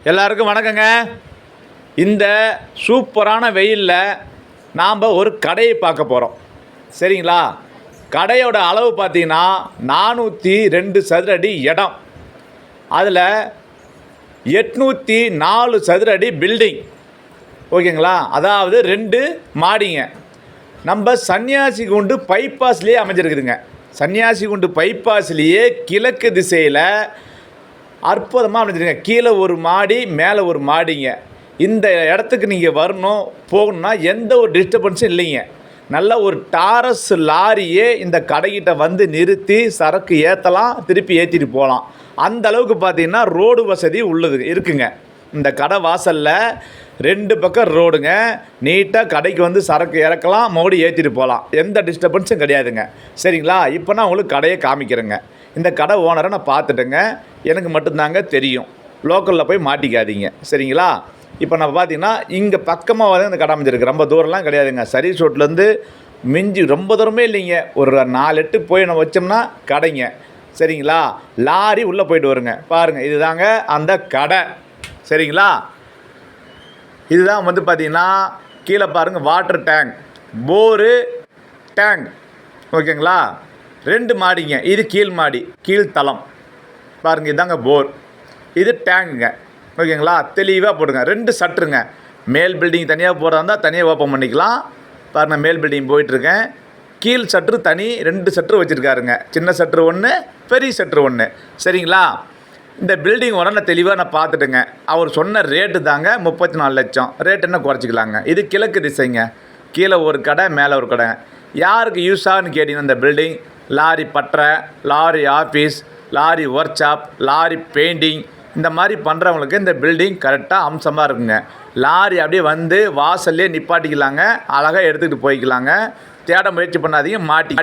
எல்லாருக்கும் வணக்கங்க. இந்த சூப்பரான வெயிலில் நாம் ஒரு கடையை பார்க்க போகிறோம். சரிங்களா? கடையோட அளவு பார்த்தீங்கன்னா 402 சதுர அடி இடம், அதில் 804 சதுர அடி பில்டிங். ஓகேங்களா? அதாவது 2 மாடிங்க. நம்ம சன்னியாசிகுண்டு பைபாஸ்லேயே அமைஞ்சிருக்குதுங்க. சன்னியாசிகுண்டு பைபாஸ்லேயே கிழக்கு திசையில் அற்புதமாக அமைஞ்சிருங்க. கீழே ஒரு மாடி, மேலே ஒரு மாடிங்க. இந்த இடத்துக்கு நீங்கள் வரணும் போகணுன்னா எந்த ஒரு டிஸ்டர்பன்ஸும் இல்லைங்க. நல்ல ஒரு டாரஸ் லாரியே இந்த கடைக்கிட்ட வந்து நிறுத்தி சரக்கு ஏற்றலாம், திருப்பி ஏற்றிட்டு போகலாம். அந்த அளவுக்கு பார்த்தீங்கன்னா ரோடு வசதி உள்ளது இருக்குங்க. இந்த கடை வாசலில் 2 பக்கம் ரோடுங்க. நீட்டாக கடைக்கு வந்து சரக்கு இறக்கலாம், மறுபடியும் ஏற்றிட்டு போகலாம். எந்த டிஸ்டர்பன்ஸும் கிடையாதுங்க. சரிங்களா? இப்போ நான் உங்களுக்கு கடையை காமிக்கிறேங்க. இந்த கடை ஓனரை நான் பார்த்துட்டேங்க. எனக்கு மட்டும்தாங்க தெரியும். லோக்கலில் போய் மாட்டிக்காதீங்க. சரிங்களா? இப்போ நம்ம பார்த்தீங்கன்னா இங்கே பக்கமாக வந்து இந்த கடை அமைஞ்சிருக்கு. ரொம்ப தூரம்லாம் கிடையாதுங்க. சர்வீஸ் ரோட்லேருந்து மிஞ்சி ரொம்ப தூரமே இல்லைங்க. ஒரு 4 எட்டு போய் நம்ம வச்சோம்னா கடைங்க. சரிங்களா? லாரி உள்ளே போயிட்டு வருங்க. பாருங்கள், இதுதாங்க அந்த கடை. சரிங்களா? இதுதான் வந்து பார்த்திங்கன்னா கீழே பாருங்கள், வாட்டர் டேங்க், போரு டேங்க். ஓகேங்களா? 2 மாடிங்க. இது கீழ் மாடி, கீழ்த்தளம். பாருங்கள், இதாங்க போர், இது டேங்குங்க. ஓகேங்களா? தெளிவாக போடுங்க. 2 சட்டுருங்க. மேல் பில்டிங் தனியாக போகிறதா இருந்தால் தனியாக ஓப்பன் பண்ணிக்கலாம். பாருங்கள், மேல் பில்டிங் போயிட்டுருக்கேன். கீழ் சட்ரு தனி 2 சட்ரு வச்சுருக்காருங்க. சின்ன சட்ரு 1, பெரிய சட்ரு 1. சரிங்களா? இந்த பில்டிங் உடனே தெளிவாக நான் பார்த்துட்டுங்க. அவர் சொன்ன ரேட்டு தாங்க 34 லட்சம். ரேட் என்ன குறைச்சிக்கலாங்க. இது கிழக்கு திசைங்க. கீழே ஒரு கடை, மேலே ஒரு கடை. யாருக்கு யூஸ் ஆகுன்னு கேட்டிங்கன்னா இந்த பில்டிங் லாரி பட்டறை, lorry office, lorry work shop, lorry painting, இந்த மாதிரி பண்ணுறவங்களுக்கு இந்த பில்டிங் கரெக்டாக அம்சமாக இருக்குங்க. லாரி அப்படியே வந்து வாசல்லே நிப்பாட்டிக்கலாங்க. அழகாக எடுத்துக்கிட்டு போய்க்கலாங்க. தேட முயற்சி பண்ணாதீங்க, மாட்டி